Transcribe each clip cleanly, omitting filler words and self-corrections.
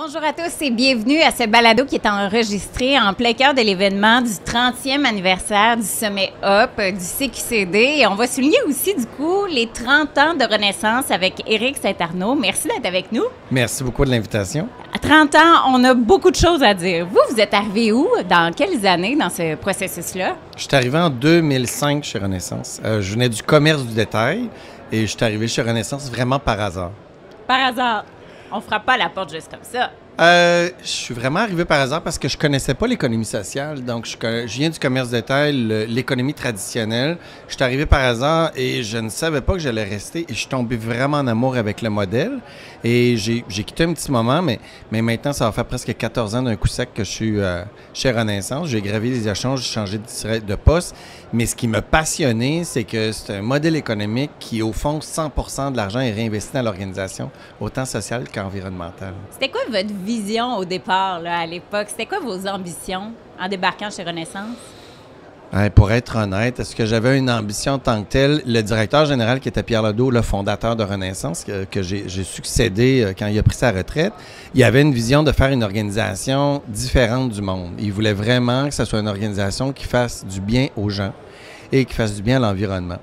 Bonjour à tous et bienvenue à ce balado qui est enregistré en plein cœur de l'événement du 30e anniversaire du Sommet Up du CQCD. Et on va souligner aussi, du coup, les 30 ans de Renaissance avec Éric Saint-Arnaud. Merci d'être avec nous. Merci beaucoup de l'invitation. À 30 ans, on a beaucoup de choses à dire. Vous êtes arrivé où? Dans quelles années dans ce processus-là? Je suis arrivé en 2005 chez Renaissance. Je venais du commerce du détail et je suis arrivé chez Renaissance vraiment par hasard. Par hasard. On frappe pas à la porte juste comme ça. Je suis vraiment arrivé par hasard parce que je connaissais pas l'économie sociale. Donc, je viens du commerce de détail, l'économie traditionnelle. Je suis arrivé par hasard et je ne savais pas que j'allais rester. Et je suis tombé vraiment en amour avec le modèle. Et j'ai quitté un petit moment, mais maintenant, ça va faire presque 14 ans d'un coup sec que je suis chez Renaissance. J'ai gravi les échanges, j'ai changé de poste. Mais ce qui m'a passionné, c'est que c'est un modèle économique qui, au fond, 100% de l'argent est réinvesti dans l'organisation, autant sociale qu'environnementale. C'était quoi votre vision au départ, là, à l'époque? C'était quoi vos ambitions en débarquant chez Renaissance? Pour être honnête, est-ce que j'avais une ambition en tant que telle? Le directeur général, qui était Pierre Ledos, le fondateur de Renaissance, que j'ai succédé quand il a pris sa retraite, il avait une vision de faire une organisation différente du monde. Il voulait vraiment que ce soit une organisation qui fasse du bien aux gens et qui fasse du bien à l'environnement.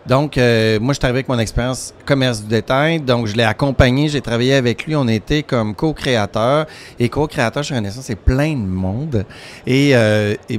Donc, moi, je suis arrivé avec mon expérience commerce du détail. Donc, je l'ai accompagné, j'ai travaillé avec lui. On était comme co-créateurs. Et co-créateurs chez Renaissance, c'est plein de monde. Et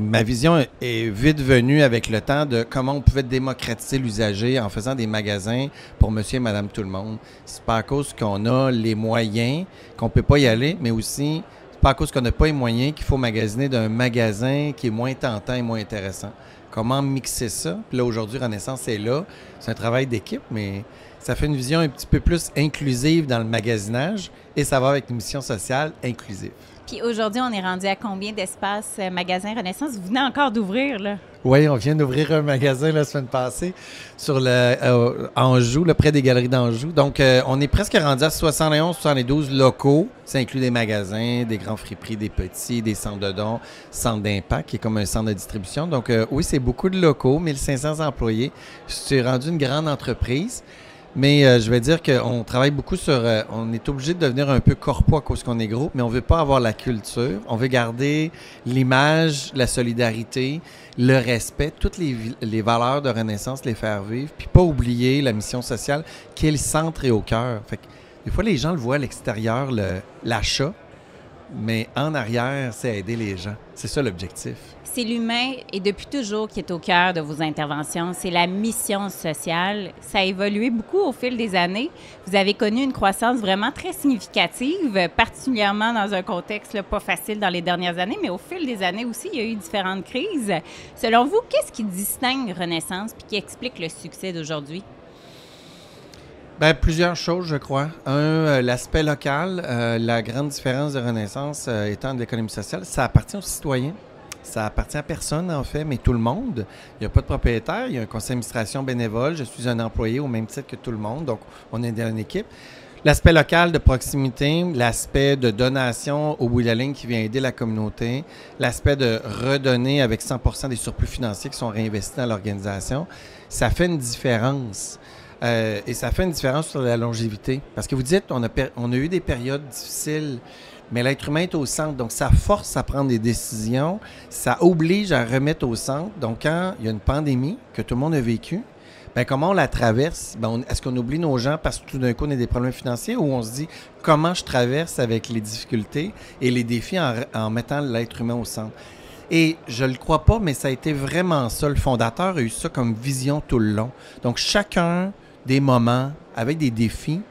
ma vision est vite venue avec le temps de comment on pouvait démocratiser l'usager en faisant des magasins pour monsieur et madame tout le monde. C'est pas à cause qu'on a les moyens qu'on peut pas y aller, mais aussi c'est pas à cause qu'on n'a pas les moyens qu'il faut magasiner d'un magasin qui est moins tentant et moins intéressant. Comment mixer ça? Puis là, aujourd'hui, Renaissance est là. C'est un travail d'équipe, mais ça fait une vision un petit peu plus inclusive dans le magasinage et ça va avec une mission sociale inclusive. Puis aujourd'hui, on est rendu à combien d'espaces magasins Renaissance? Vous venez encore d'ouvrir, là? Oui, on vient d'ouvrir un magasin la semaine passée sur Anjou, là, près des Galeries d'Anjou. Donc, on est presque rendu à 71, 72 locaux. Ça inclut des magasins, des grands friperies, des petits, des centres de dons, centre d'impact, qui est comme un centre de distribution. Donc, oui, c'est beaucoup de locaux, 1500 employés. C'est rendu une grande entreprise. Mais je vais dire qu'on travaille beaucoup sur... on est obligé de devenir un peu corpo à cause qu'on est gros, mais on ne veut pas avoir la culture. On veut garder l'image, la solidarité, le respect, toutes les valeurs de Renaissance, les faire vivre, puis pas oublier la mission sociale qui est le centre et au cœur. Fait que, des fois, les gens le voient à l'extérieur, l'achat, mais en arrière, c'est aider les gens. C'est ça l'objectif. C'est l'humain et depuis toujours qui est au cœur de vos interventions. C'est la mission sociale. Ça a évolué beaucoup au fil des années. Vous avez connu une croissance vraiment très significative, particulièrement dans un contexte là, pas facile dans les dernières années, mais au fil des années aussi, il y a eu différentes crises. Selon vous, qu'est-ce qui distingue Renaissance et qui explique le succès d'aujourd'hui? Bien, plusieurs choses, je crois. L'aspect local. La grande différence de Renaissance étant de l'économie sociale, ça appartient aux citoyens. Ça appartient à personne, en fait, mais tout le monde. Il n'y a pas de propriétaire, il y a un conseil d'administration bénévole. Je suis un employé au même titre que tout le monde, donc on est dans une équipe. L'aspect local de proximité, l'aspect de donation au bout de la ligne qui vient aider la communauté, l'aspect de redonner avec 100% des surplus financiers qui sont réinvestis dans l'organisation, ça fait une différence. Et ça fait une différence sur la longévité. Parce que vous dites, on a eu des périodes difficiles, mais l'être humain est au centre. Donc, ça force à prendre des décisions. Ça oblige à remettre au centre. Donc, quand il y a une pandémie que tout le monde a vécue, bien, comment on la traverse? Est-ce qu'on oublie nos gens parce que tout d'un coup, on a des problèmes financiers ou on se dit comment je traverse avec les difficultés et les défis en mettant l'être humain au centre? Et je ne le crois pas, mais ça a été vraiment ça. Le fondateur a eu ça comme vision tout le long. Donc, chacun des moments avec des défis,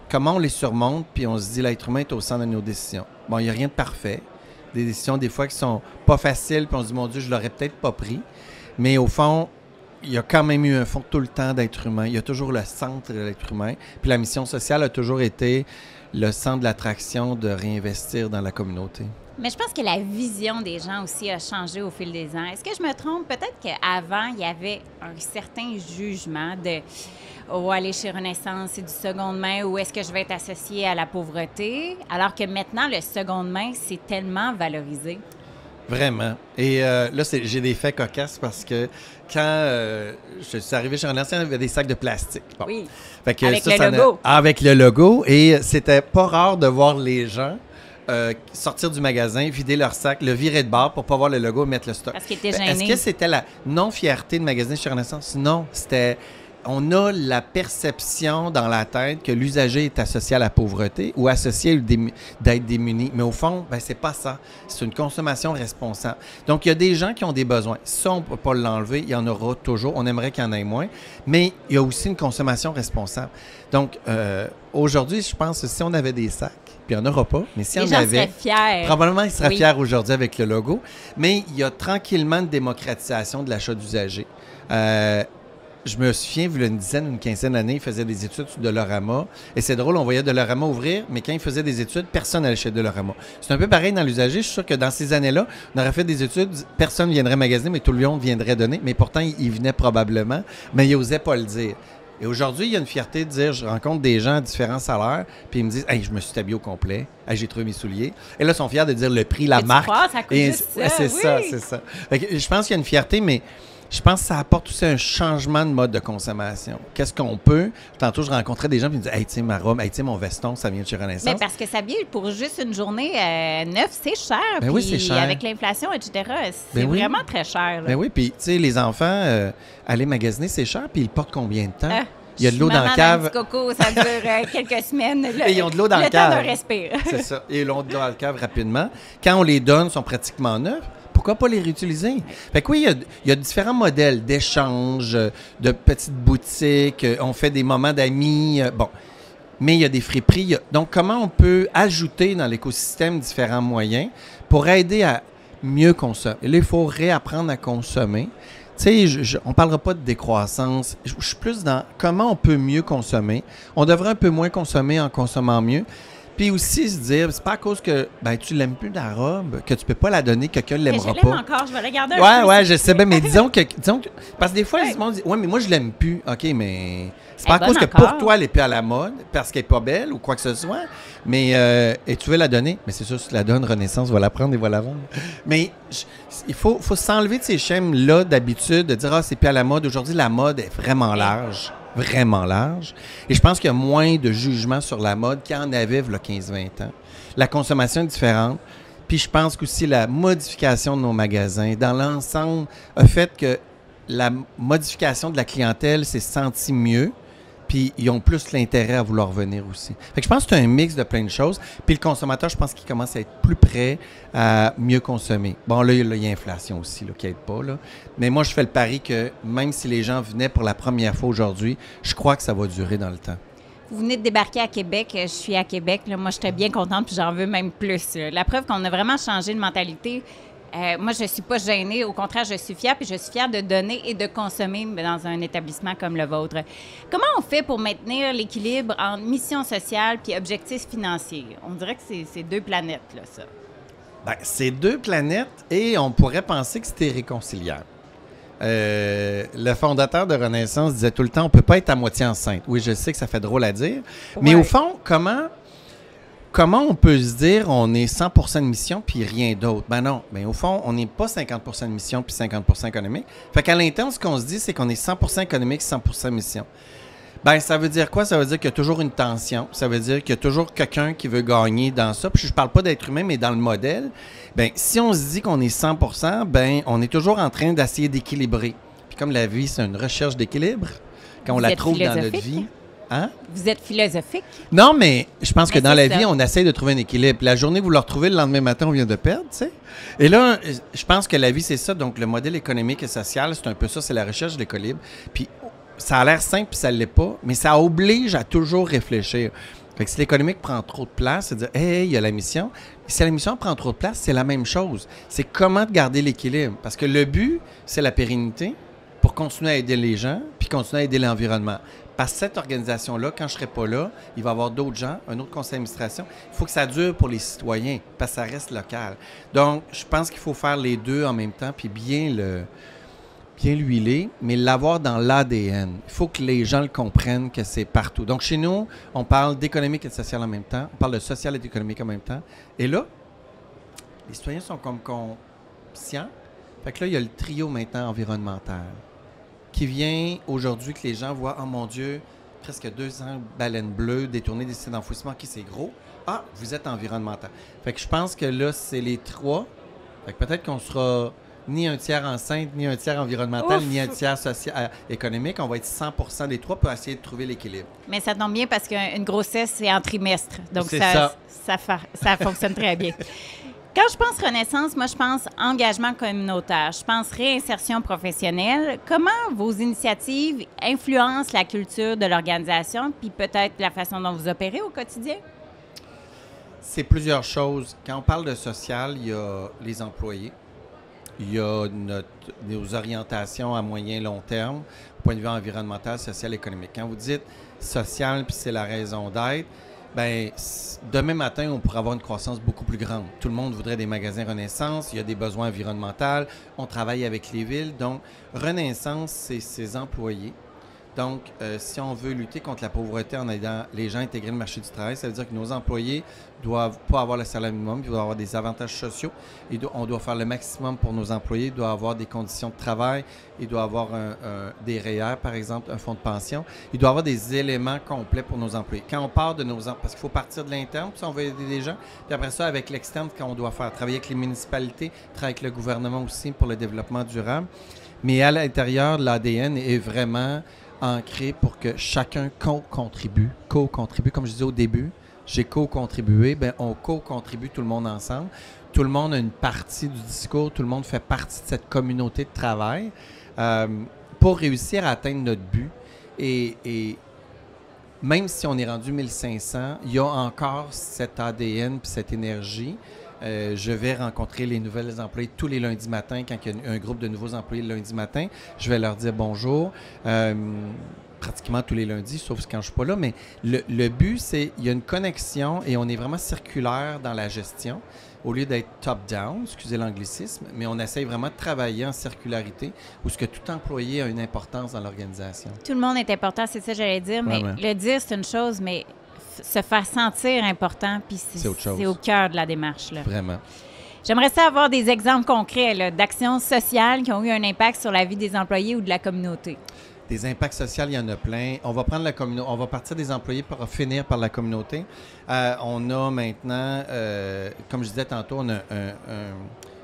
comment on les surmonte, puis on se dit l'être humain est au centre de nos décisions. Bon, il n'y a rien de parfait. Des décisions, des fois, qui sont pas faciles, puis on se dit, mon Dieu, je l'aurais peut-être pas pris. Mais au fond, il y a quand même eu un fond tout le temps d'être humain. Il y a toujours le centre de l'être humain. Puis la mission sociale a toujours été le centre de l'attraction de réinvestir dans la communauté. Mais je pense que la vision des gens aussi a changé au fil des ans. Est-ce que je me trompe? Peut-être qu'avant, il y avait un certain jugement de aller chez Renaissance, c'est du seconde main ou est-ce que je vais être associé à la pauvreté? Alors que maintenant, le seconde main, c'est tellement valorisé. Vraiment. Et là, j'ai des faits cocasses parce que quand je suis arrivé chez Renaissance, il y avait des sacs de plastique. Bon. Oui. Fait que avec le logo. Avec le logo. Et c'était pas rare de voir les gens sortir du magasin, vider leur sac, le virer de bord pour pas voir le logo et mettre le stock. Parce qu'ils étaient gênés. Est-ce que c'était la non-fierté de magasiner chez Renaissance? Non, c'était... On a la perception dans la tête que l'usager est associé à la pauvreté ou associé d'être démuni. Mais au fond, ben, c'est pas ça. C'est une consommation responsable. Donc, il y a des gens qui ont des besoins. Ça, on ne peut pas l'enlever. Il y en aura toujours. On aimerait qu'il y en ait moins. Mais il y a aussi une consommation responsable. Donc, aujourd'hui, je pense que si on avait des sacs, puis il n'y en aura pas, mais si on avait... seraient fiers. Probablement, ils seraient fiers aujourd'hui avec le logo. Mais il y a tranquillement une démocratisation de l'achat d'usagers. Je me souviens, il y a une dizaine, une quinzaine d'années, il faisait des études sur Dollarama. Et c'est drôle, on voyait Dollarama ouvrir, mais quand il faisait des études, personne n'allait chez Dollarama. C'est un peu pareil dans l'usager. Je suis sûr que dans ces années-là, on aurait fait des études, personne ne viendrait magasiner, mais tout le monde viendrait donner. Mais pourtant, il venait probablement, mais il n'osait pas le dire. Et aujourd'hui, il y a une fierté de dire, je rencontre des gens à différents salaires, puis ils me disent, hey, je me suis habillé au complet, hey, j'ai trouvé mes souliers. Et là, ils sont fiers de dire le prix, la marque. Ça coûte juste ça, c'est oui. ça, c'est ça. Fait que je pense qu'il y a une fierté, mais je pense que ça apporte aussi un changement de mode de consommation. Qu'est-ce qu'on peut? Tantôt, je rencontrais des gens qui me disaient, hey, tu sais, ma robe, hey, tu sais, mon veston, ça vient de chez Renaissance. Mais parce que s'habiller pour juste une journée neuve, c'est cher. Ben oui, c'est cher. Avec l'inflation, etc., c'est vraiment très cher. Là. Ben oui, puis tu sais, les enfants, aller magasiner, c'est cher, puis ils portent combien de temps? Il y a de l'eau dans la cave. Coco, ça dure quelques semaines. Et ils ont de l'eau dans la cave. Le temps d'un respire. C'est ça. Et ils ont de l'eau dans la cave rapidement. Quand on les donne, ils sont pratiquement neufs. Pourquoi pas les réutiliser? Fait que oui, il y a différents modèles d'échange, de petites boutiques. On fait des moments d'amis. Bon. Mais il y a des friperies. Donc, comment on peut ajouter dans l'écosystème différents moyens pour aider à mieux consommer? Et là, il faut réapprendre à consommer. Tu sais, on ne parlera pas de décroissance. Je suis plus dans comment on peut mieux consommer. On devrait un peu moins consommer en consommant mieux. Puis aussi se dire, c'est pas à cause que tu l'aimes plus ta robe, que tu peux pas la donner, que quelqu'un ne l'aimera pas. Je l'aime encore, je vais regarder un peu. Ouais, je sais bien, mais disons que parce que des fois, les gens disent, ouais, mais moi, je l'aime plus. OK, mais c'est pas à cause que pour toi, elle n'est plus à la mode, parce qu'elle n'est pas belle ou quoi que ce soit, mais et tu veux la donner. Mais c'est sûr, si tu la donnes, Renaissance va la prendre et va la vendre. Mais il faut s'enlever de ces schèmes-là d'habitude, de dire, c'est plus à la mode. Aujourd'hui, la mode est vraiment large. Vraiment large. Et je pense qu'il y a moins de jugement sur la mode qu'il y en avait il y a 15-20 ans. La consommation est différente. Puis je pense qu'aussi la modification de nos magasins, dans l'ensemble, a fait que la modification de la clientèle s'est sentie mieux. Puis ils ont plus l'intérêt à vouloir venir aussi. Fait que je pense que c'est un mix de plein de choses. Puis le consommateur, je pense qu'il commence à être plus prêt à mieux consommer. Bon, là, il y a l'inflation aussi, là, qui n'aide pas. Là. Mais moi, je fais le pari que même si les gens venaient pour la première fois aujourd'hui, je crois que ça va durer dans le temps. Vous venez de débarquer à Québec. Je suis à Québec. Là. Moi, j'étais bien contente, puis j'en veux même plus. La preuve qu'on a vraiment changé de mentalité. Moi, je ne suis pas gênée. Au contraire, je suis fière, puis je suis fière de donner et de consommer dans un établissement comme le vôtre. Comment on fait pour maintenir l'équilibre entre mission sociale puis objectifs financiers? On dirait que c'est deux planètes, là, ça. Bien, c'est deux planètes et on pourrait penser que c'était réconciliable. Le fondateur de Renaissance disait tout le temps, on ne peut pas être à moitié enceinte. Oui, je sais que ça fait drôle à dire, mais au fond, comment on peut se dire on est 100% de mission puis rien d'autre? Ben non. Mais au fond, on n'est pas 50% de mission puis 50% économique. Fait qu'à l'interne, ce qu'on se dit, c'est qu'on est 100% économique, 100% mission. Ben ça veut dire quoi? Ça veut dire qu'il y a toujours une tension. Ça veut dire qu'il y a toujours quelqu'un qui veut gagner dans ça. Puis je parle pas d'être humain, mais dans le modèle. Ben si on se dit qu'on est 100%, ben on est toujours en train d'essayer d'équilibrer. Puis comme la vie, c'est une recherche d'équilibre, quand on la trouve dans notre vie... Hein? Vous êtes philosophique? Non, mais je pense que dans la vie, on essaie de trouver un équilibre. La journée que vous le retrouvez, le lendemain matin, on vient de perdre, tu sais. Et là, je pense que la vie, c'est ça. Donc, le modèle économique et social, c'est un peu ça, c'est la recherche de l'équilibre. Puis, ça a l'air simple, puis ça ne l'est pas, mais ça oblige à toujours réfléchir. Fait que si l'économique prend trop de place, c'est dire, hey, il y a la mission. Et si la mission prend trop de place, c'est la même chose. C'est comment garder l'équilibre. Parce que le but, c'est la pérennité pour continuer à aider les gens, puis continuer à aider l'environnement. Parce que cette organisation-là, quand je ne serai pas là, il va y avoir d'autres gens, un autre conseil d'administration. Il faut que ça dure pour les citoyens, parce que ça reste local. Donc, je pense qu'il faut faire les deux en même temps, puis bien l'huiler, mais l'avoir dans l'ADN. Il faut que les gens le comprennent que c'est partout. Donc, chez nous, on parle d'économique et de social en même temps. On parle de social et d'économique en même temps. Et là, les citoyens sont comme conscients. Fait que là, il y a le trio maintenant environnemental qui vient aujourd'hui que les gens voient, oh mon Dieu, presque 200 baleines bleues détournées des sites d'enfouissement. OK, c'est gros. Ah, vous êtes environnemental. Fait que je pense que là, c'est les 3. Fait que peut-être qu'on sera ni un tiers enceinte, ni un tiers environnemental, ni un tiers social, économique. On va être 100% des 3 pour essayer de trouver l'équilibre. Mais ça tombe bien parce qu'une grossesse, c'est en trimestre. Donc, C'est ça fonctionne très bien. Quand je pense Renaissance, moi, je pense engagement communautaire. Je pense réinsertion professionnelle. Comment vos initiatives influencent la culture de l'organisation puis peut-être la façon dont vous opérez au quotidien? C'est plusieurs choses. Quand on parle de social, il y a les employés. Il y a nos orientations à moyen et long terme, au point de vue environnemental, social, économique. Quand vous dites social, puis c'est la raison d'être, bien, demain matin, on pourrait avoir une croissance beaucoup plus grande. Tout le monde voudrait des magasins Renaissance, il y a des besoins environnementaux, on travaille avec les villes. Donc, Renaissance, c'est ses employés. Donc, si on veut lutter contre la pauvreté en aidant les gens à intégrer le marché du travail, ça veut dire que nos employés doivent pas avoir le salaire minimum, ils doivent avoir des avantages sociaux. On doit faire le maximum pour nos employés, ils doivent avoir des conditions de travail, ils doivent avoir des REER, par exemple, un fonds de pension. Il doit avoir des éléments complets pour nos employés. Quand on part de nos employés, parce qu'il faut partir de l'interne, puis on va aider les gens, puis après ça, avec l'externe, quand on doit faire travailler avec les municipalités, travailler avec le gouvernement aussi pour le développement durable. Mais à l'intérieur, l'ADN est vraiment ancré pour que chacun co-contribue. Comme je disais au début, j'ai co-contribué, bien, on co-contribue tout le monde ensemble. Tout le monde a une partie du discours, tout le monde fait partie de cette communauté de travail pour réussir à atteindre notre but. Et même si on est rendu 1500, il y a encore cet ADN puis cette énergie. Je vais rencontrer les nouvelles employés tous les lundis matins. Quand il y a un groupe de nouveaux employés le lundi matin, je vais leur dire bonjour. Pratiquement tous les lundis, sauf quand je ne suis pas là. Mais le but, c'est qu'il y a une connexion et on est vraiment circulaire dans la gestion. Au lieu d'être top-down, excusez l'anglicisme, mais on essaye vraiment de travailler en circularité où ce que tout employé a une importance dans l'organisation. Tout le monde est important, c'est ça que j'allais dire. Mais le dire, c'est une chose, mais se faire sentir important, puis c'est au cœur de la démarche. Là. Vraiment. J'aimerais ça avoir des exemples concrets d'actions sociales qui ont eu un impact sur la vie des employés ou de la communauté. Des impacts sociaux, il y en a plein. On va prendre on va partir des employés pour finir par la communauté. On a maintenant, comme je disais tantôt, on a un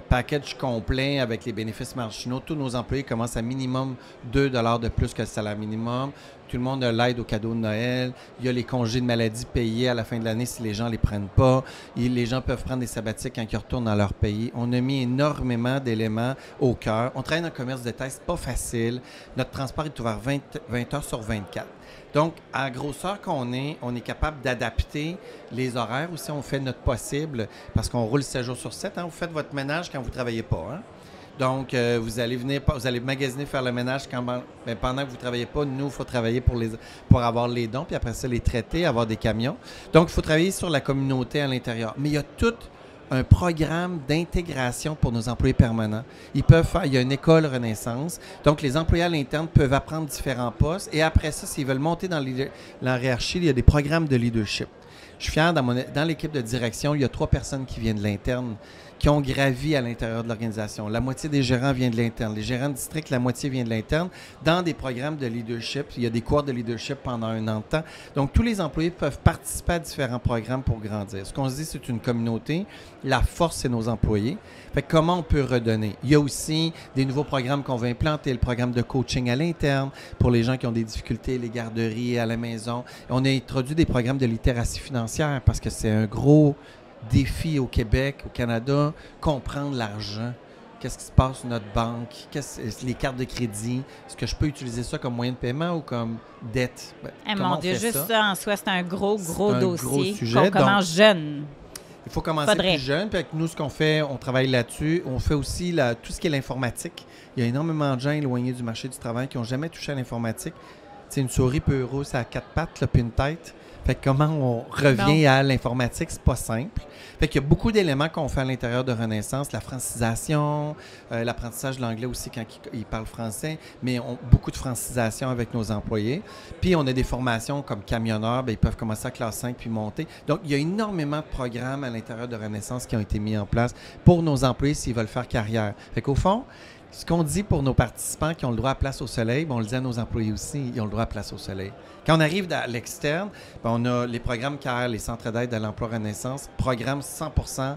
package complet avec les bénéfices marginaux. Tous nos employés commencent à minimum 2 $ de plus que le salaire minimum. Tout le monde a l'aide au cadeau de Noël. Il y a les congés de maladie payés à la fin de l'année si les gens ne les prennent pas. Les gens peuvent prendre des sabbatiques quand ils retournent dans leur pays. On a mis énormément d'éléments au cœur. On travaille dans le commerce de détail, c'est pas facile. Notre transport est ouvert 20 heures sur 24. Donc, à la grosseur qu'on est, on est capable d'adapter les horaires aussi. On fait notre possible parce qu'on roule 7 jours sur 7. Hein. Vous faites votre ménage quand vous ne travaillez pas. Hein? Donc, vous allez magasiner, faire le ménage pendant que vous ne travaillez pas. Nous, il faut travailler pour avoir les dons, puis après ça, les traiter, avoir des camions. Donc, il faut travailler sur la communauté à l'intérieur. Mais il y a tout un programme d'intégration pour nos employés permanents. Il y a une école Renaissance. Donc, les employés à l'interne peuvent apprendre différents postes. Et après ça, s'ils veulent monter dans la hiérarchie, il y a des programmes de leadership. Je suis fier, dans l'équipe de direction, il y a 3 personnes qui viennent de l'interne, qui ont gravi à l'intérieur de l'organisation. La moitié des gérants viennent de l'interne. Les gérants de district, la moitié vient de l'interne. Dans des programmes de leadership, il y a des cours de leadership pendant 1 an de temps. Donc, tous les employés peuvent participer à différents programmes pour grandir. Ce qu'on se dit, c'est une communauté. La force, c'est nos employés. Fait que comment on peut redonner? Il y a aussi des nouveaux programmes qu'on va implanter, le programme de coaching à l'interne pour les gens qui ont des difficultés, les garderies à la maison. On a introduit des programmes de littératie financière parce que c'est un gros défi au Québec, au Canada, comprendre l'argent. Qu'est-ce qui se passe sur notre banque? Les cartes de crédit? Est-ce que je peux utiliser ça comme moyen de paiement ou comme dette? Mon Dieu, juste ça en soi, c'est un gros dossier. Gros sujet. On commence jeune. Il faut commencer plus jeune. Puis avec nous, ce qu'on fait, on travaille là-dessus. On fait aussi tout ce qui est l'informatique. Il y a énormément de gens éloignés du marché du travail qui n'ont jamais touché à l'informatique. C'est une souris peut rouler à 4 pattes, là, puis une tête. Fait que comment on revient à l'informatique, c'est pas simple. Fait qu'il y a beaucoup d'éléments qu'on fait à l'intérieur de Renaissance, la francisation, l'apprentissage de l'anglais aussi quand ils parlent français, mais beaucoup de francisation avec nos employés. Puis on a des formations comme camionneurs, ils peuvent commencer à classe 5 puis monter. Donc il y a énormément de programmes à l'intérieur de Renaissance qui ont été mis en place pour nos employés s'ils veulent faire carrière. Fait qu'au fond, Ce qu'on dit pour nos participants qui ont le droit à place au soleil, on le dit à nos employés aussi, ils ont le droit à place au soleil. Quand on arrive à l'externe, on a les programmes CARE, les centres d'aide à l'emploi Renaissance, programme 100%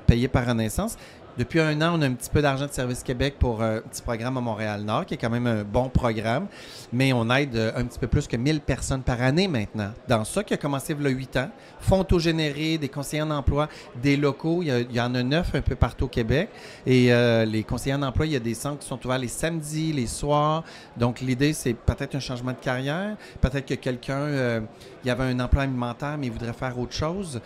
payé par Renaissance. Depuis un an, on a un petit peu d'argent de Service Québec pour un petit programme à Montréal-Nord, qui est quand même un bon programme, mais on aide un petit peu plus que 1000 personnes par année maintenant. Dans ça, qui a commencé il y a 8 ans, fonds autogénérés, des conseillers en emploi, des locaux, il y en a 9 un peu partout au Québec. Et les conseillers en emploi, il y a des centres qui sont ouverts les samedis, les soirs. Donc, l'idée, c'est peut-être un changement de carrière, peut-être que quelqu'un, il y avait un emploi alimentaire, mais il voudrait faire autre chose.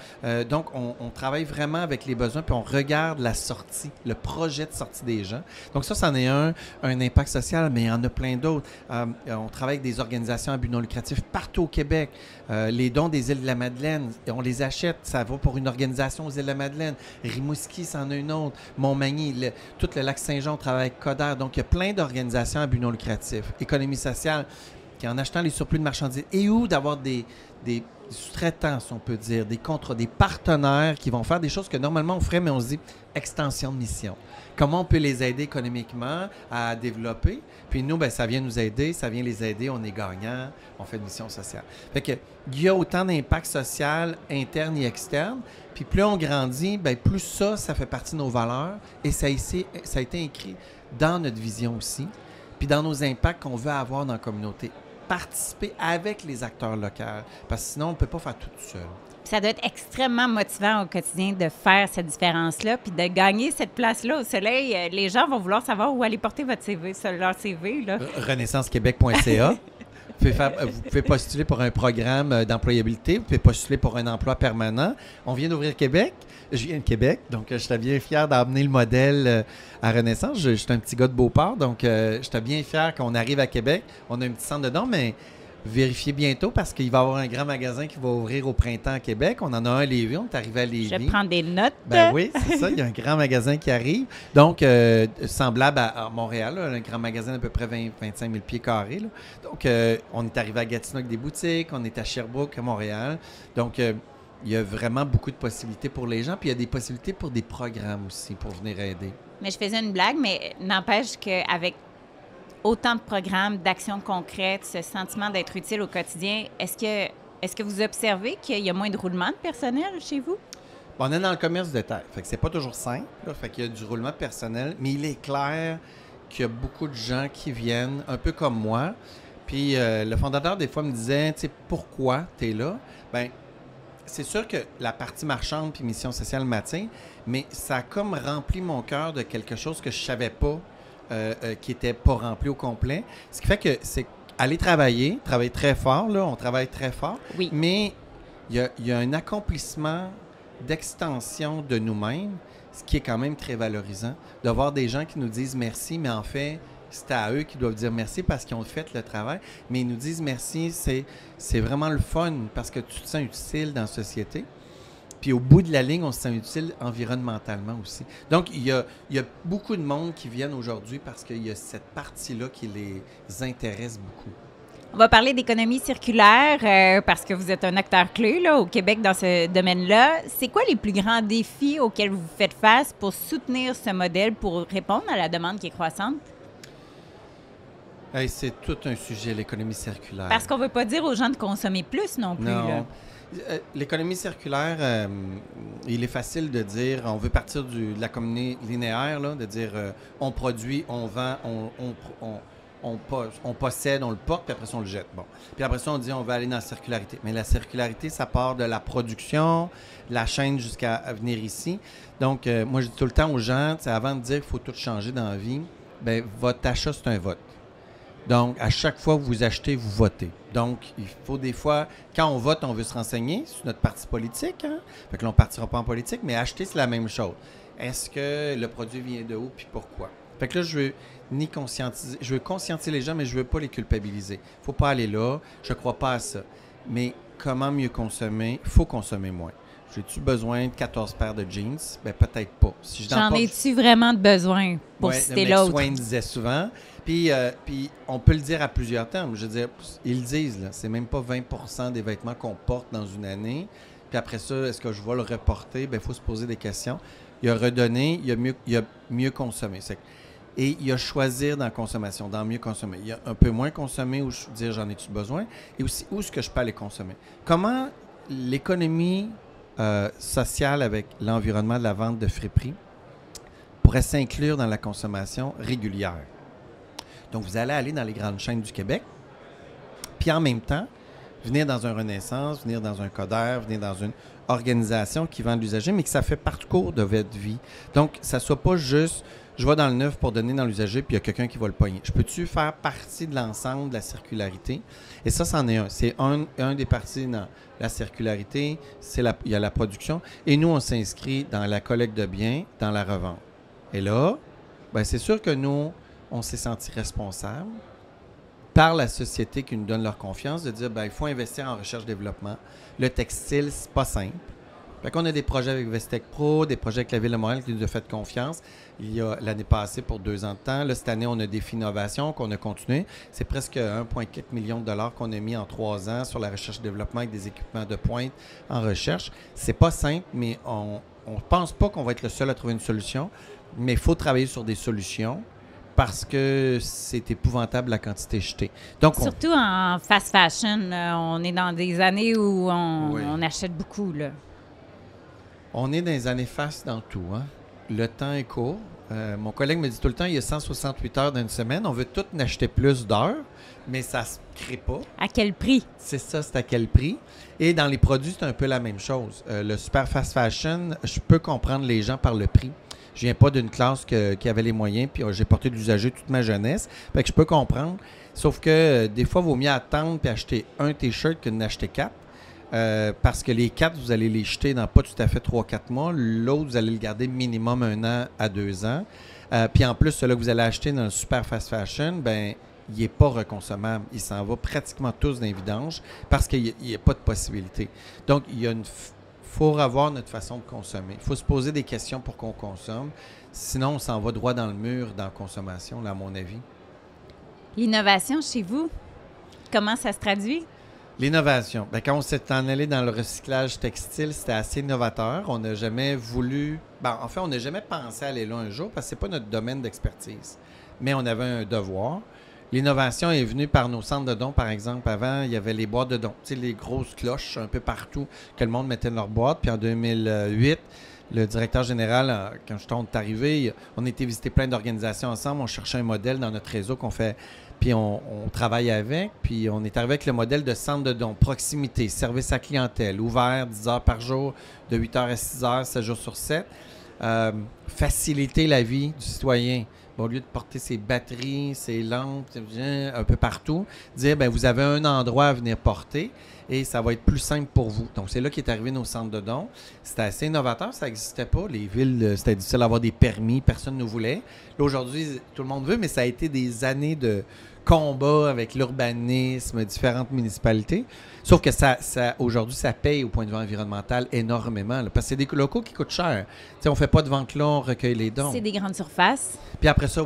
Donc, on travaille vraiment avec les besoins, puis on regarde la sortie, le projet de sortie des gens. Donc ça, c'en est un impact social, mais il y en a plein d'autres. On travaille avec des organisations à but non lucratif partout au Québec. Les dons des îles de la Madeleine, on les achète, ça va pour une organisation aux îles de la Madeleine. Rimouski, c'en a une autre. Montmagny, tout le lac Saint-Jean, on travaille avec Coder. Donc, il y a plein d'organisations à but non lucratif. Économie sociale, qui en achetant les surplus de marchandises, et où d'avoir des sous-traitants, si on peut dire, des contrats, des partenaires qui vont faire des choses que normalement on ferait, mais on se dit extension de mission. Comment on peut les aider économiquement à développer? Puis nous, ça vient nous aider, ça vient les aider, on est gagnant, on fait une mission sociale. Fait que il y a autant d'impact social interne et externe. Puis plus on grandit, plus ça fait partie de nos valeurs et ça a été écrit dans notre vision aussi, puis dans nos impacts qu'on veut avoir dans la communauté. Participer avec les acteurs locaux, parce que sinon, on ne peut pas faire tout seul. Ça doit être extrêmement motivant au quotidien de faire cette différence-là, puis de gagner cette place-là au soleil. Les gens vont vouloir savoir où aller porter votre CV, leur CV. Là. Renaissancequebec.ca. Vous pouvez postuler pour un programme d'employabilité, vous pouvez postuler pour un emploi permanent. On vient d'ouvrir Québec. Je viens de Québec, donc j'étais bien fier d'amener le modèle à Renaissance. J'étais un petit gars de Beauport, donc j'étais bien fier qu'on arrive à Québec. On a un petit centre de dons, mais vérifiez bientôt parce qu'il va y avoir un grand magasin qui va ouvrir au printemps à Québec. On en a un à Lévis, on est arrivé à Lévis. Je prends des notes. Oui, c'est ça, il y a un grand magasin qui arrive. Donc, semblable à Montréal, là, un grand magasin d'à peu près 25 000 pieds carrés. Là. Donc, on est arrivé à Gatineau avec des boutiques, on est à Sherbrooke, à Montréal. Donc, il y a vraiment beaucoup de possibilités pour les gens, puis il y a des possibilités pour des programmes aussi, pour venir aider. Mais je faisais une blague, mais n'empêche qu'avec autant de programmes, d'actions concrètes, ce sentiment d'être utile au quotidien, est-ce que vous observez qu'il y a moins de roulement de personnel chez vous? On est dans le commerce de détail, fait que c'est pas toujours simple, là, fait qu'il y a du roulement de personnel, mais il est clair qu'il y a beaucoup de gens qui viennent, un peu comme moi, puis le fondateur, des fois, me disait, tu sais, pourquoi tu es là? Bien, c'est sûr que la partie marchande puis mission sociale m'attire, mais ça a comme rempli mon cœur de quelque chose que je savais pas, qui n'était pas rempli au complet. Ce qui fait que c'est aller travailler très fort, là, on travaille très fort, oui. Mais il y a un accomplissement d'extension de nous-mêmes, ce qui est quand même très valorisant, de voir des gens qui nous disent merci, mais en fait, c'est à eux qui doivent dire merci parce qu'ils ont fait le travail. Mais ils nous disent merci, c'est vraiment le fun parce que tu te sens utile dans la société. Puis au bout de la ligne, on se sent utile environnementalement aussi. Donc, il y a beaucoup de monde qui viennent aujourd'hui parce qu'il y a cette partie-là qui les intéresse beaucoup. On va parler d'économie circulaire parce que vous êtes un acteur clé là, au Québec dans ce domaine-là. C'est quoi les plus grands défis auxquels vous faites face pour soutenir ce modèle, pour répondre à la demande qui est croissante? Hey, c'est tout un sujet, l'économie circulaire. Parce qu'on ne veut pas dire aux gens de consommer plus non plus. Non. Là. L'économie circulaire, il est facile de dire, on veut partir de la économie linéaire, là, de dire on produit, on vend, on possède, on le porte, puis après ça, on le jette. Bon. Puis après ça, on dit on va aller dans la circularité. Mais la circularité, ça part de la production, la chaîne jusqu'à venir ici. Donc, moi, je dis tout le temps aux gens, avant de dire qu'il faut tout changer dans la vie, bien, votre achat, c'est un vote. Donc, à chaque fois que vous achetez, vous votez. Donc, il faut des fois, quand on vote, on veut se renseigner sur notre parti politique. Hein? Fait que là, on ne partira pas en politique, mais acheter, c'est la même chose. Est-ce que le produit vient de où, puis pourquoi? Fait que là, je veux conscientiser les gens, mais je ne veux pas les culpabiliser. Il ne faut pas aller là, je ne crois pas à ça. Mais comment mieux consommer? Il faut consommer moins. J'ai-tu besoin de 14 paires de jeans? Bien, peut-être pas. Si J'en ai-tu vraiment de besoin pour citer l'autre? Swain disait souvent. Puis on peut le dire à plusieurs termes. Je veux dire, ils le disent, là, c'est même pas 20% des vêtements qu'on porte dans une année. Puis après ça, est-ce que je vais le reporter? Bien, il faut se poser des questions. Il y a redonné, il y a mieux consommer. Et il y a choisir dans la consommation, dans mieux consommer. Il y a un peu moins consommer où je dire j'en ai-tu besoin et aussi où est-ce que je peux aller consommer. Comment l'économie sociale avec l'environnement de la vente de friperies pourrait s'inclure dans la consommation régulière. Donc, vous allez aller dans les grandes chaînes du Québec, puis en même temps, venir dans un Renaissance, venir dans un Coder, venir dans une organisation qui vend de l'usager, mais que ça fait parcours de votre vie. Donc, ça ne soit pas juste, je vais dans le neuf pour donner dans l'usager, puis il y a quelqu'un qui va le pogner. Je peux-tu faire partie de l'ensemble de la circularité? Et ça, c'en est un. C'est un des parties dans la circularité, il y a la production, et nous, on s'inscrit dans la collecte de biens, dans la revente. Et là, ben c'est sûr que nous, on s'est senti responsable par la société qui nous donne leur confiance de dire ben il faut investir en recherche-développement. Le textile, c'est pas simple. Fait qu'on a des projets avec Vestec Pro, des projets avec la Ville de Montréal qui nous a fait confiance. Il y a l'année passée pour 2 ans de temps. Là, cette année, on a Défi Innovation qu'on a continué. C'est presque 1,4 million de dollars qu'on a mis en 3 ans sur la recherche-développement avec des équipements de pointe en recherche. C'est pas simple, mais on ne pense pas qu'on va être le seul à trouver une solution. Mais il faut travailler sur des solutions parce que c'est épouvantable la quantité jetée. Donc, surtout en fast fashion, on est dans des années où on achète beaucoup. Là. On est dans les années fast dans tout. Hein? Le temps est court. Mon collègue me dit tout le temps, il y a 168 heures dans une semaine. On veut tout en acheter plus d'heures, mais ça ne se crée pas. À quel prix? C'est ça, c'est à quel prix. Et dans les produits, c'est un peu la même chose. Le super fast fashion, je peux comprendre les gens par le prix. Je viens pas d'une classe qui avait les moyens, puis j'ai porté de l'usager toute ma jeunesse. Fait que je peux comprendre. Sauf que des fois, il vaut mieux attendre puis acheter un T-shirt que d'en acheter 4. Parce que les 4, vous allez les jeter dans pas tout à fait 3-4 mois. L'autre, vous allez le garder minimum 1 an à 2 ans. Puis en plus, celui que vous allez acheter dans le super fast fashion, ben il n'est pas reconsommable. Il s'en va pratiquement tous dans les vidanges parce qu'il n'y a pas de possibilité. Donc, il y a faut revoir notre façon de consommer. Il faut se poser des questions pour qu'on consomme. Sinon, on s'en va droit dans le mur dans la consommation, là, à mon avis. L'innovation chez vous, comment ça se traduit? L'innovation. Bien, quand on s'est en allé dans le recyclage textile, c'était assez innovateur. On n'a jamais voulu... en fait, on n'a jamais pensé aller là un jour parce que ce n'est pas notre domaine d'expertise. Mais on avait un devoir. L'innovation est venue par nos centres de dons, par exemple. Avant, il y avait les boîtes de dons. Tu sais, les grosses cloches un peu partout que le monde mettait dans leur boîte. Puis en 2008, le directeur général, quand on est arrivé, on a été visiter plein d'organisations ensemble. On cherchait un modèle dans notre réseau qu'on fait. Puis on travaille avec. Puis on est arrivé avec le modèle de centre de dons, proximité, service à clientèle, ouvert 10 heures par jour, de 8 heures à 6 heures, 7 jours sur 7. Faciliter la vie du citoyen. Au lieu de porter ses batteries, ses lampes, un peu partout, dire, bien, vous avez un endroit à venir porter et ça va être plus simple pour vous. Donc, c'est là qu'est arrivé nos centres de dons. C'était assez innovateur, ça n'existait pas. Les villes, c'était difficile d'avoir des permis, personne ne voulait. Là, aujourd'hui, tout le monde veut, mais ça a été des années de combat avec l'urbanisme, différentes municipalités. Sauf que ça aujourd'hui, ça paye au point de vue environnemental énormément. Là, parce que c'est des locaux qui coûtent cher. T'sais, on ne fait pas de vente là, on recueille les dons. C'est des grandes surfaces. Puis après ça,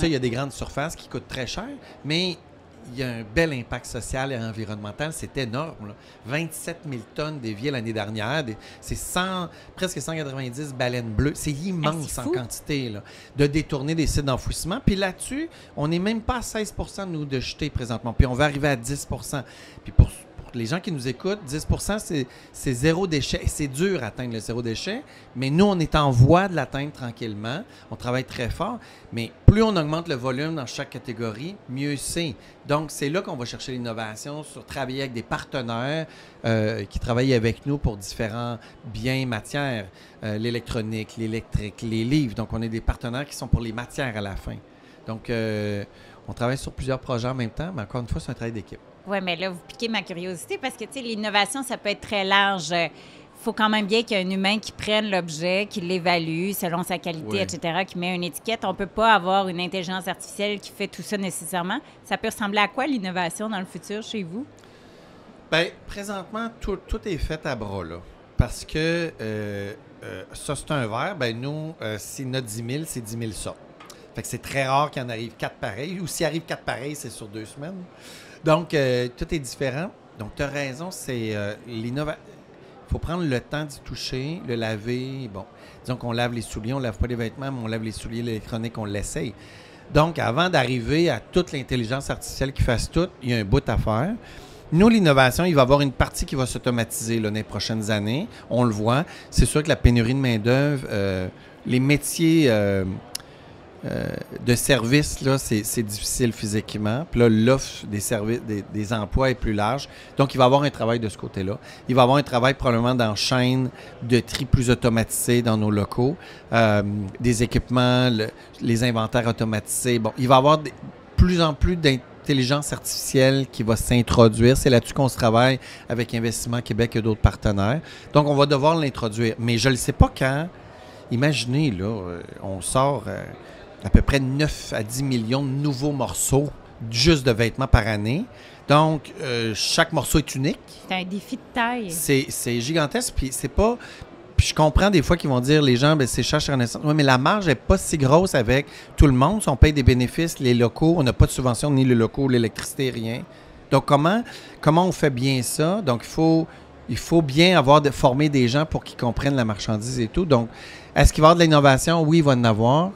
il y a des grandes surfaces qui coûtent très cher, mais il y a un bel impact social et environnemental. C'est énorme. Là. 27 000 tonnes déviées l'année dernière. C'est presque 190 baleines bleues. C'est immense en quantité là, de détourner des sites d'enfouissement. Puis là-dessus, on n'est même pas à 16 % nous de jeter présentement. Puis on va arriver à 10 %. Puis pour les gens qui nous écoutent, 10 % c'est zéro déchet. Et c'est dur d'atteindre le zéro déchet, mais nous, on est en voie de l'atteindre tranquillement. On travaille très fort, mais plus on augmente le volume dans chaque catégorie, mieux c'est. Donc, c'est là qu'on va chercher l'innovation, sur travailler avec des partenaires qui travaillent avec nous pour différents biens, matières, l'électronique, l'électrique, les livres. Donc, on a des partenaires qui sont pour les matières à la fin. Donc, on travaille sur plusieurs projets en même temps, mais encore une fois, c'est un travail d'équipe. Oui, mais là, vous piquez ma curiosité parce que, tu sais, l'innovation, ça peut être très large. Il faut quand même bien qu'il y ait un humain qui prenne l'objet, qui l'évalue selon sa qualité, etc., qui met une étiquette. On ne peut pas avoir une intelligence artificielle qui fait tout ça nécessairement. Ça peut ressembler à quoi, l'innovation, dans le futur, chez vous? Bien, présentement, tout est fait à bras, là. Parce que ça, c'est un verre. Bien, nous, s'il y en a 10 000, c'est 10 000 sortes. Fait que c'est très rare qu'il en arrive 4 pareils. Ou s'il arrive 4 pareils, c'est sur 2 semaines. Donc, tout est différent. Donc, tu as raison, c'est l'innovation. Il faut prendre le temps d'y toucher, le laver. Bon, disons qu'on lave les souliers, on ne lave pas les vêtements, mais on lave les souliers, l'électronique, on l'essaye. Donc, avant d'arriver à toute l'intelligence artificielle qui fasse tout, il y a un bout à faire. Nous, l'innovation, il va y avoir une partie qui va s'automatiser là, dans les prochaines années. On le voit. C'est sûr que la pénurie de main-d'œuvre, les métiers de services, là, c'est difficile physiquement. Puis là, l'offre des services, des emplois est plus large. Donc, il va y avoir un travail de ce côté-là. Il va y avoir un travail probablement dans chaîne de tri plus automatisé dans nos locaux, des équipements, les inventaires automatisés. Bon, il va y avoir plus en plus d'intelligence artificielle qui va s'introduire. C'est là-dessus qu'on se travaille avec Investissement Québec et d'autres partenaires. Donc, on va devoir l'introduire. Mais je ne sais pas quand. Imaginez, là, on sort à peu près 9 à 10 millions de nouveaux morceaux juste de vêtements par année. Donc, chaque morceau est unique. C'est un défi de taille. C'est gigantesque. Puis c'est pas... Puis je comprends des fois qu'ils vont dire, les gens, c'est cher chez Renaissance. Oui, mais la marge n'est pas si grosse avec tout le monde. Si on paye des bénéfices, les locaux, on n'a pas de subvention, ni les locaux, l'électricité, rien. Donc, comment on fait bien ça? Donc, il faut bien former des gens pour qu'ils comprennent la marchandise et tout. Donc, est-ce qu'il va y avoir de l'innovation? Oui, il va en avoir.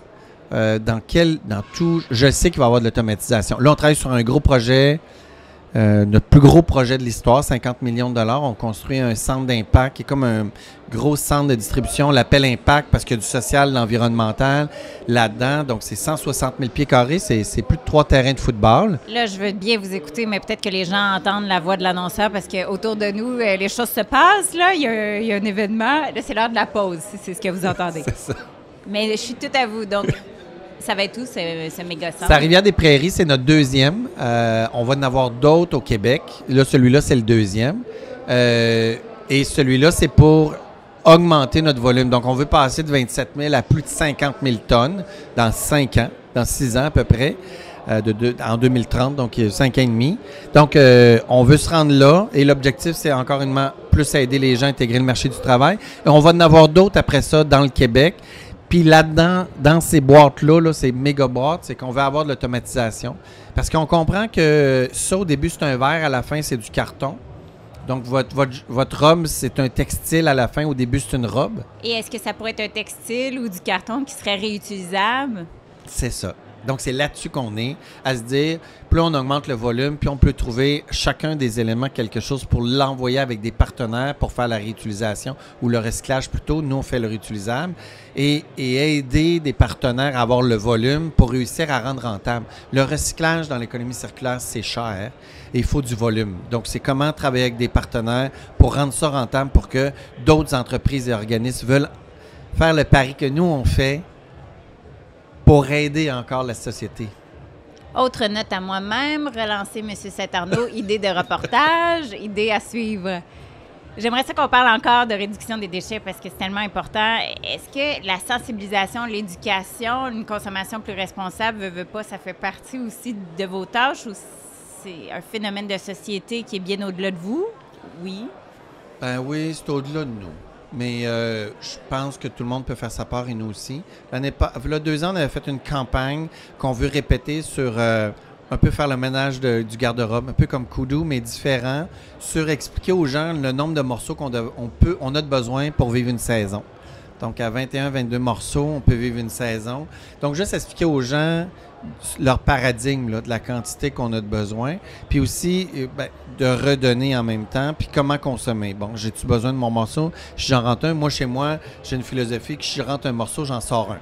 Dans tout, je sais qu'il va y avoir de l'automatisation. Là, on travaille sur un gros projet, notre plus gros projet de l'histoire, 50 millions de dollars. On construit un centre d'impact qui est comme un gros centre de distribution. On l'appelle Impact parce qu'il y a du social, de l'environnemental là-dedans. Donc, c'est 160 000 pieds carrés. C'est plus de 3 terrains de football. Là, je veux bien vous écouter, mais peut-être que les gens entendent la voix de l'annonceur parce qu'autour de nous, les choses se passent. Là, il y a un événement. Là, c'est l'heure de la pause, si c'est ce que vous entendez. C'est ça. Mais je suis tout à vous. Donc, ça va être où, ce méga centre? C'est à Rivière-des-Prairies, c'est notre deuxième. On va en avoir d'autres au Québec. Là, celui-là, c'est le deuxième. Et celui-là, c'est pour augmenter notre volume. Donc, on veut passer de 27 000 à plus de 50 000 tonnes dans 5 ans, dans 6 ans à peu près, en 2030, donc 5 ans et demi. Donc, on veut se rendre là. Et l'objectif, c'est encore une fois plus aider les gens à intégrer le marché du travail. Et on va en avoir d'autres après ça dans le Québec. Puis là-dedans, dans ces boîtes-là, ces méga boîtes, c'est qu'on veut avoir de l'automatisation. Parce qu'on comprend que ça, au début, c'est un verre, à la fin, c'est du carton. Donc, votre robe, c'est un textile à la fin. Au début, c'est une robe. Et est-ce que ça pourrait être un textile ou du carton qui serait réutilisable? C'est ça. Donc, c'est là-dessus qu'on est, à se dire, plus on augmente le volume, puis on peut trouver chacun des éléments quelque chose pour l'envoyer avec des partenaires pour faire la réutilisation ou le recyclage plutôt. Nous, on fait le réutilisable et aider des partenaires à avoir le volume pour réussir à rendre rentable. Le recyclage dans l'économie circulaire, c'est cher et il faut du volume. Donc, c'est comment travailler avec des partenaires pour rendre ça rentable pour que d'autres entreprises et organismes veulent faire le pari que nous, on fait pour aider encore la société. Autre note à moi-même, relancer M. Saint-Arnaud, idée de reportage, idée à suivre. J'aimerais ça qu'on parle encore de réduction des déchets parce que c'est tellement important. Est-ce que la sensibilisation, l'éducation, une consommation plus responsable, veut pas, ça fait partie aussi de vos tâches ou c'est un phénomène de société qui est bien au-delà de vous? Oui. Ben oui, c'est au-delà de nous. Mais je pense que tout le monde peut faire sa part et nous aussi. Il y a 2 ans, on avait fait une campagne qu'on veut répéter sur un peu faire le ménage du garde-robe, un peu comme Kudu, mais différent, sur expliquer aux gens le nombre de morceaux qu'on a de besoin pour vivre une saison. Donc, à 21, 22 morceaux, on peut vivre une saison. Donc, juste expliquer aux gens leur paradigme là, de la quantité qu'on a de besoin, puis aussi de redonner en même temps, puis comment consommer. Bon, j'ai-tu besoin de mon morceau? Si j'en rentre un, moi, chez moi, j'ai une philosophie que si je rentre un morceau, j'en sors un.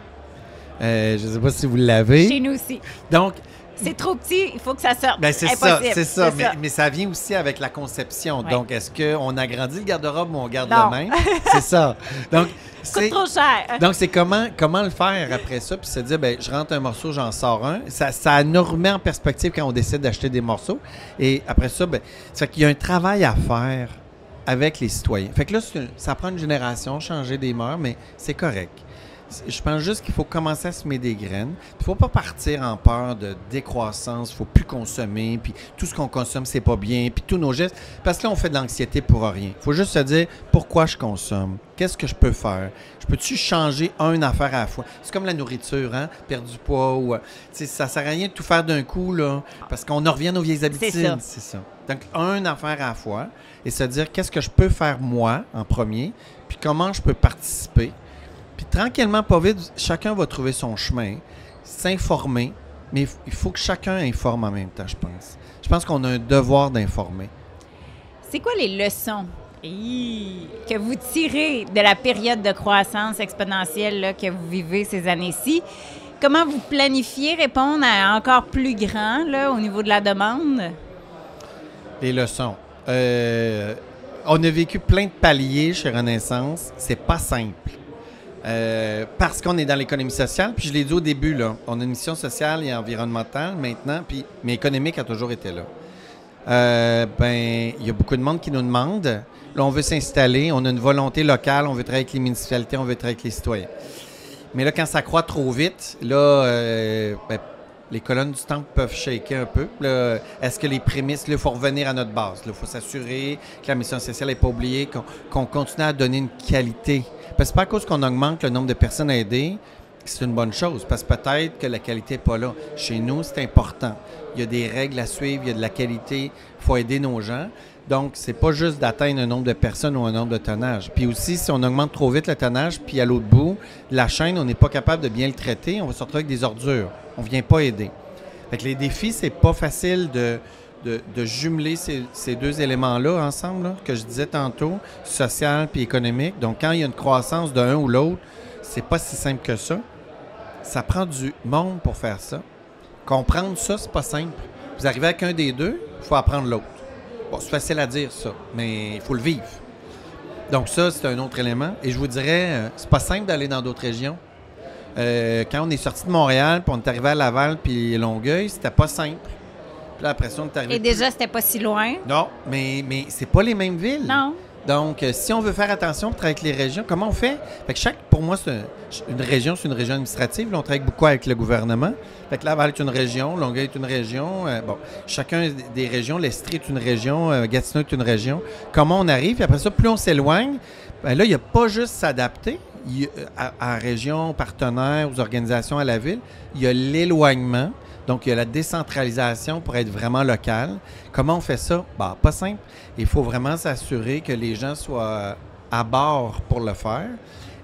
Je ne sais pas si vous l'avez. Chez nous aussi. Donc, c'est trop petit, il faut que ça sorte. Ben c'est ça. Mais ça vient aussi avec la conception. Ouais. Donc, est-ce qu'on agrandit le garde-robe ou on garde le même? C'est ça. Donc, c'est trop cher. Donc, c'est comment le faire après ça, puis se dire, je rentre un morceau, j'en sors un. Ça nous remet en perspective quand on décide d'acheter des morceaux. Et après ça, ça fait qu'il y a un travail à faire avec les citoyens. Fait que là, ça prend une génération, changer des mœurs, mais c'est correct. Je pense juste qu'il faut commencer à semer des graines. Il ne faut pas partir en peur de décroissance. Il ne faut plus consommer. Puis tout ce qu'on consomme, c'est pas bien. Puis tous nos gestes. Parce que là, on fait de l'anxiété pour rien. Il faut juste se dire pourquoi je consomme. Qu'est-ce que je peux faire? Je peux-tu changer une affaire à la fois? C'est comme la nourriture, hein? Perdre du poids. Ça ne sert à rien de tout faire d'un coup, là. Parce qu'on en revient aux vieilles habitudes. C'est ça. Donc, une affaire à la fois. Et se dire qu'est-ce que je peux faire moi en premier. Puis comment je peux participer. Puis tranquillement, pas vite, chacun va trouver son chemin, s'informer, Mais il faut que chacun informe en même temps, je pense. Je pense qu'on a un devoir d'informer. C'est quoi les leçons que vous tirez de la période de croissance exponentielle là, que vous vivez ces années-ci? Comment vous planifiez répondre à encore plus grand là, au niveau de la demande? Les leçons. On a vécu plein de paliers chez Renaissance. C'est pas simple. Parce qu'on est dans l'économie sociale, puis je l'ai dit au début, là, on a une mission sociale et environnementale maintenant, mais économique a toujours été là. Il y a beaucoup de monde qui nous demande. Là, on veut s'installer, on a une volonté locale, on veut travailler avec les municipalités, on veut travailler avec les citoyens. Mais là, quand ça croît trop vite, là, les colonnes du temple peuvent shaker un peu. Là, est-ce que les prémices, il faut revenir à notre base. Il faut s'assurer que la mission sociale n'est pas oubliée, qu'on continue à donner une qualité. Parce que c'est pas à cause qu'on augmente le nombre de personnes à aider, c'est une bonne chose. Parce que peut-être que la qualité n'est pas là. Chez nous, c'est important. Il y a des règles à suivre, il y a de la qualité. Il faut aider nos gens. Donc, c'est pas juste d'atteindre un nombre de personnes ou un nombre de tonnages. Puis aussi, si on augmente trop vite le tonnage, puis à l'autre bout, la chaîne, on n'est pas capable de bien le traiter, on va se retrouver avec des ordures. On ne vient pas aider. Fait que les défis, c'est pas facile de jumeler ces deux éléments-là ensemble, là, que je disais tantôt, social puis économique. Donc, quand il y a une croissance d'un ou l'autre, c'est pas si simple que ça. Ça prend du monde pour faire ça. Comprendre ça, c'est pas simple. Vous arrivez avec un des deux, il faut apprendre l'autre. Bon, c'est facile à dire, ça, mais il faut le vivre. Donc ça, c'est un autre élément. Et je vous dirais, c'est pas simple d'aller dans d'autres régions. Quand on est sorti de Montréal, puis on est arrivé à Laval puis Longueuil, c'était pas simple. Puis là, après ça, on est arrivé... Et déjà, c'était pas si loin. Non, mais c'est pas les mêmes villes. Non. Donc, si on veut faire attention pour travailler avec les régions, comment on fait? Fait que pour moi, c'est une région administrative. Là, on travaille beaucoup avec le gouvernement. Fait que Laval est une région, Longueuil est une région. Chacun des régions, l'Estrie est une région, Gatineau est une région. Comment on arrive? Puis après ça, plus on s'éloigne, là, il n'y a pas juste s'adapter à région, partenaires, aux organisations, à la ville. Il y a l'éloignement. Donc, il y a la décentralisation pour être vraiment local. Comment on fait ça? Pas simple. Il faut vraiment s'assurer que les gens soient à bord pour le faire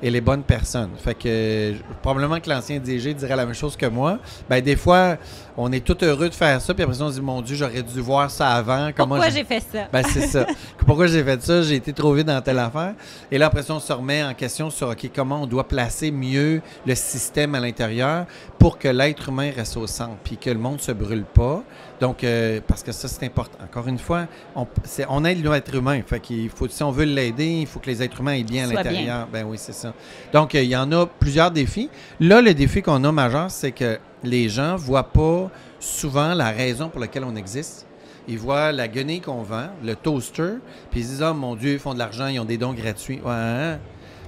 et les bonnes personnes. Fait que probablement que l'ancien DG dirait la même chose que moi. Des fois, on est tout heureux de faire ça, puis après ça, on se dit, mon Dieu, j'aurais dû voir ça avant. Pourquoi j'ai fait ça? C'est ça. Pourquoi j'ai fait ça? J'ai été trop vite dans telle affaire. Et là, après ça, on se remet en question sur, OK, comment on doit placer mieux le système à l'intérieur pour que l'être humain reste au centre, puis que le monde ne se brûle pas. Donc, parce que ça, c'est important. Encore une fois, on aide l'être humain. Fait qu'il faut, si on veut l'aider, il faut que les êtres humains aient bien à l'intérieur. Ben oui, c'est ça. Donc, il y en a plusieurs défis. Là, le défi qu'on a majeur, c'est que les gens ne voient pas souvent la raison pour laquelle on existe. Ils voient la guenille qu'on vend, le toaster, puis ils disent « Ah, mon Dieu, ils font de l'argent, ils ont des dons gratuits. » Ouais, hein?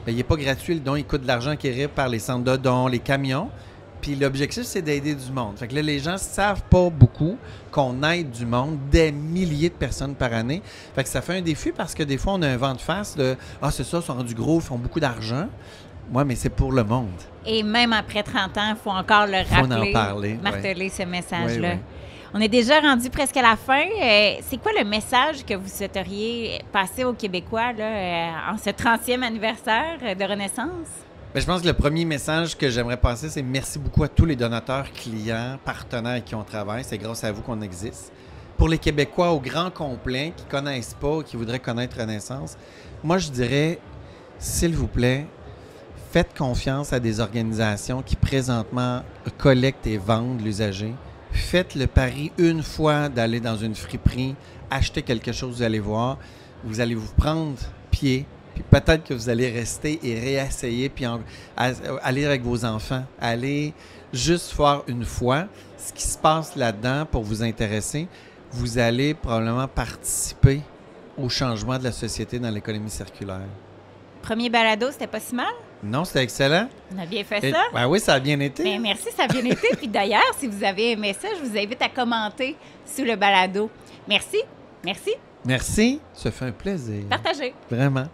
Il n'est pas gratuit, le don, il coûte de l'argent qui est par les centres de dons, les camions. Puis l'objectif, c'est d'aider du monde. Fait que là, les gens ne savent pas beaucoup qu'on aide du monde, des milliers de personnes par année. Fait que ça fait un défi parce que des fois, on a un vent de face de « Ah, c'est ça, ils sont rendus gros, ils font beaucoup d'argent. » Oui, mais c'est pour le monde. Et même après 30 ans, il faut encore le rappeler, faut en parler, marteler ce message-là. Oui. On est déjà rendu presque à la fin. C'est quoi le message que vous souhaiteriez passer aux Québécois là, en ce 30e anniversaire de Renaissance? Bien, je pense que le premier message que j'aimerais passer, c'est merci beaucoup à tous les donateurs, clients, partenaires avec qui on travaille. C'est grâce à vous qu'on existe. Pour les Québécois au grand complet qui ne connaissent pas, qui voudraient connaître Renaissance, moi, je dirais, s'il vous plaît, faites confiance à des organisations qui présentement collectent et vendent l'usager. Faites le pari une fois d'aller dans une friperie, acheter quelque chose, vous allez voir, vous allez vous prendre pied, puis peut-être que vous allez rester et réessayer, puis aller avec vos enfants, aller juste voir une fois ce qui se passe là-dedans pour vous intéresser. Vous allez probablement participer au changement de la société dans l'économie circulaire. Premier balado, c'était pas si mal? Non, c'était excellent. On a bien fait ça? Ben oui, ça a bien été. Bien, merci, ça a bien été. Puis d'ailleurs, si vous avez aimé ça, je vous invite à commenter sous le balado. Merci. Merci. Merci. Ça fait un plaisir. Partagez. Vraiment.